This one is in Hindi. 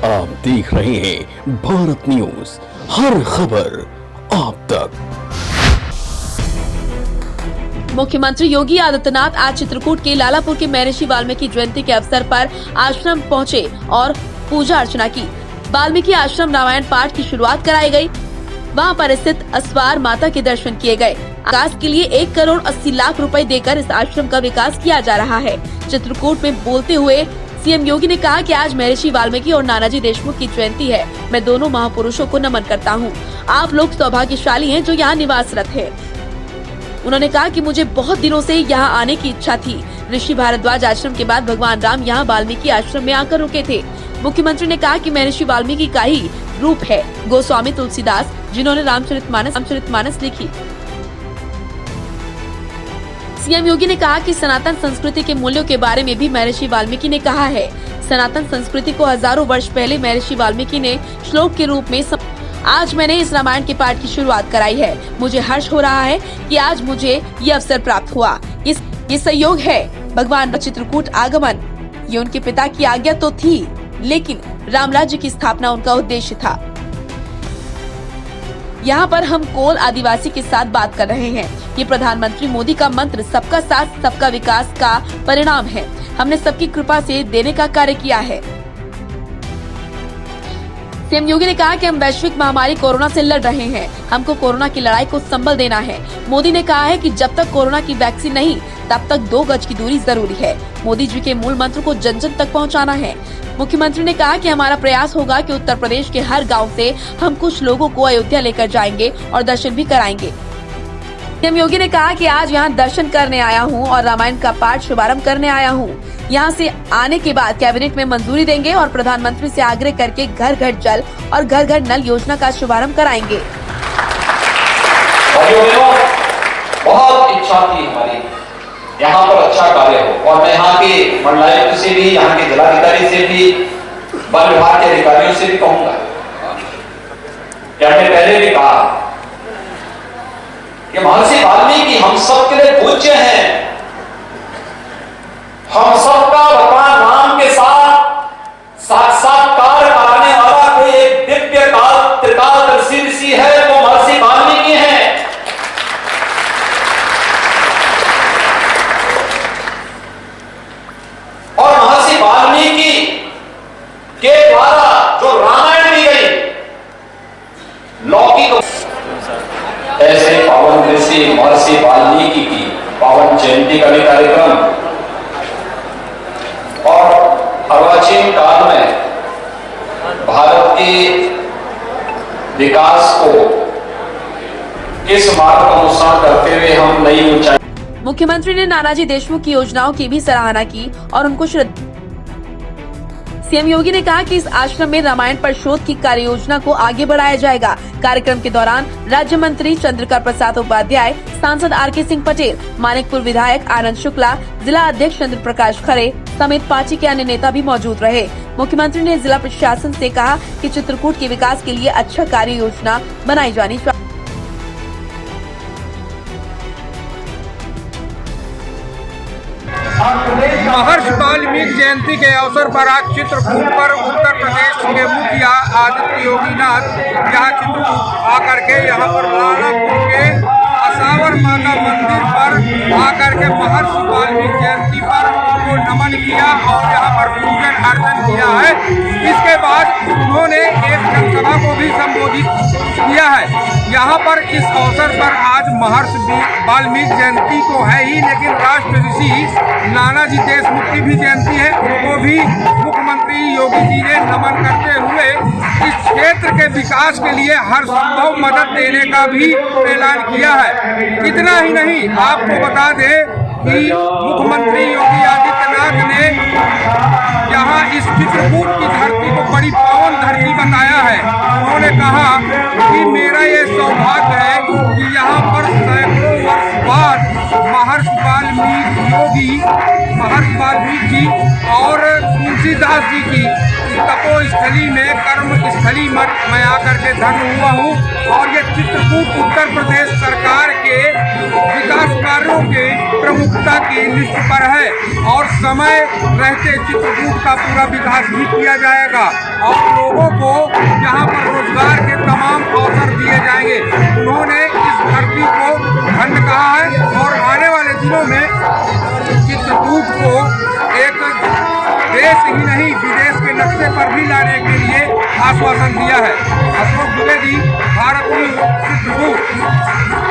आप देख रहे हैं भारत न्यूज, हर खबर आप तक। मुख्यमंत्री योगी आदित्यनाथ आज चित्रकूट के लालापुर के महर्षि वाल्मीकि जयंती के अवसर पर आश्रम पहुंचे और पूजा अर्चना की। वाल्मीकि आश्रम रामायण पाठ की शुरुआत कराई गई। वहां पर स्थित अस्वार माता के दर्शन किए गए। विकास के लिए 1 करोड़ 80 लाख रुपए देकर इस आश्रम का विकास किया जा रहा है। चित्रकूट में बोलते हुए सीएम योगी ने कहा कि आज महर्षि वाल्मीकि और नानाजी देशमुख की जयंती है। मैं दोनों महापुरुषों को नमन करता हूँ। आप लोग सौभाग्यशाली हैं जो यहाँ निवासरत है। उन्होंने कहा कि मुझे बहुत दिनों से यहाँ आने की इच्छा थी। ऋषि भारद्वाज आश्रम के बाद भगवान राम यहाँ वाल्मीकि आश्रम में आकर रुके थे। मुख्यमंत्री ने कहा कि महर्षि वाल्मीकि का ही रूप है गोस्वामी तुलसीदास, जिन्होंने रामचरितमानस लिखी। सीएम योगी ने कहा कि सनातन संस्कृति के मूल्यों के बारे में भी महर्षि वाल्मीकि ने कहा है। सनातन संस्कृति को हजारों वर्ष पहले महर्षि वाल्मीकि ने श्लोक के रूप में आज मैंने इस रामायण के पाठ की शुरुआत कराई है। मुझे हर्ष हो रहा है कि आज मुझे ये अवसर प्राप्त हुआ। ये संयोग है भगवान चित्रकूट आगमन। ये उनके पिता की आज्ञा तो थी, लेकिन राम राज्य की स्थापना उनका उद्देश्य था। यहाँ पर हम कोल आदिवासी के साथ बात कर रहे हैं। ये प्रधानमंत्री मोदी का मंत्र सबका साथ सबका विकास का परिणाम है। हमने सबकी कृपा से देने का कार्य किया है। सीएम योगी ने कहा कि हम वैश्विक महामारी कोरोना से लड़ रहे हैं। हमको कोरोना की लड़ाई को संबल देना है। मोदी ने कहा है कि जब तक कोरोना की वैक्सीन नहीं, तब तक 2 गज की दूरी जरूरी है। मोदी जी के मूल मंत्र को जन जन तक पहुंचाना है। मुख्यमंत्री ने कहा कि हमारा प्रयास होगा कि उत्तर प्रदेश के हर गांव से हम कुछ लोगों को अयोध्या लेकर जाएंगे और दर्शन भी कराएंगे। सीएम योगी ने कहा कि आज यहाँ दर्शन करने आया हूँ और रामायण का पाठ शुभारंभ करने आया हूँ। यहाँ से आने के बाद कैबिनेट में मंजूरी देंगे और प्रधानमंत्री से आग्रह करके घर घर जल और घर घर नल योजना का शुभारंभ कराएंगे। बहुत इच्छा थी हमारी यहाँ पर अच्छा कार्य हो, और मैं यहाँ के मंडलायुक्त से भी, यहाँ के जिलाधिकारी से भी, वन विभाग के अधिकारियों से भी कहूंगा कि हमने पहले भी कहा कि महर्षि वाल्मीकि हम सब के लिए पूज्य हैं। हम सबका भगवान राम के साथ साक्षात्कार कराने वाला कोई एक दिव्य त्रिकालदर्शी ऋषि है, वो महर्षि वाल्मीकि हैं। और महर्षि वाल्मीकि के द्वारा जो रामायण दी गई, लौकिक ऐसे पावन ऋषि महर्षि वाल्मीकि की पावन जयंती का भी कार्यक्रम और अर्वाचीन काल में भारत के विकास को इस मार्ग का अनुसरण करते हुए हम नई ऊंचाई। मुख्यमंत्री ने नानाजी देशमुख की योजनाओं की भी सराहना की और उनको सीएम योगी ने कहा कि इस आश्रम में रामायण पर शोध की कार्य योजना को आगे बढ़ाया जाएगा। कार्यक्रम के दौरान राज्य मंत्री चंद्रिका प्रसाद उपाध्याय, सांसद आर.के. सिंह पटेल, मानिकपुर विधायक आनंद शुक्ला, जिला अध्यक्ष चंद्र प्रकाश खरे समेत पार्टी के अन्य नेता भी मौजूद रहे। मुख्यमंत्री ने जिला प्रशासन से कहा कि चित्रकूट के विकास के लिए अच्छा कार्य योजना बनाई जानी चाहिए। महर्षि वाल्मीकि जयंती के अवसर पर आज चित्रकूट पर उत्तर प्रदेश के मुखिया आदित्य योगीनाथ यहाँ चित्रकूट आकर के यहाँ पर लालापुर के असावर माता मंदिर पर आकर के महर्षि वाल्मीकि जयंती पर उनको नमन किया और यहाँ पर पूजन अर्चन किया है। इसके बाद उन्होंने एक जनसभा को भी संबोधित किया है। यहाँ पर इस अवसर पर आज महर्षि वाल्मीकि जयंती तो है ही, लेकिन राष्ट्र ऋषि नानाजी देशमुख की भी जयंती है। उनको भी मुख्यमंत्री योगी जी ने नमन करते हुए इस क्षेत्र के विकास के लिए हर संभव मदद देने का भी ऐलान किया है। इतना ही नहीं, आपको बता दें कि मुख्यमंत्री योगी आदित्यनाथ ने यहाँ इस चित्रकूट की धरती को बड़ी पावन धरती बताया है। उन्होंने कहा कि मेरा ये सौभाग्य है कि यहाँ पर सैकड़ों वर्ष बाद महर्षि वाल्मीकि योगी महर्षि वाल्मीकि जी और तुलसीदास जी की तपो स्थली में कर्म स्थली मैं आकर के धन्य हुआ हूँ। और ये चित्रकूट उत्तर प्रदेश सरकार के विकास कार्यों के प्रमुखता की लिस्ट पर है और समय रहते चित्रकूट का पूरा विकास भी किया जाएगा और लोगों को यहाँ पर रोजगार के तमाम अवसर दिए जाएंगे। उन्होंने इस धरती को धन्य कहा है और आने वाले दिनों में चित्रकूट को एक देश ही नहीं विदेश के नक्शे पर भी लाने के लिए आश्वासन दिया है। अशोक द्विवेदी, भारत न्यूज, चित्रकूट।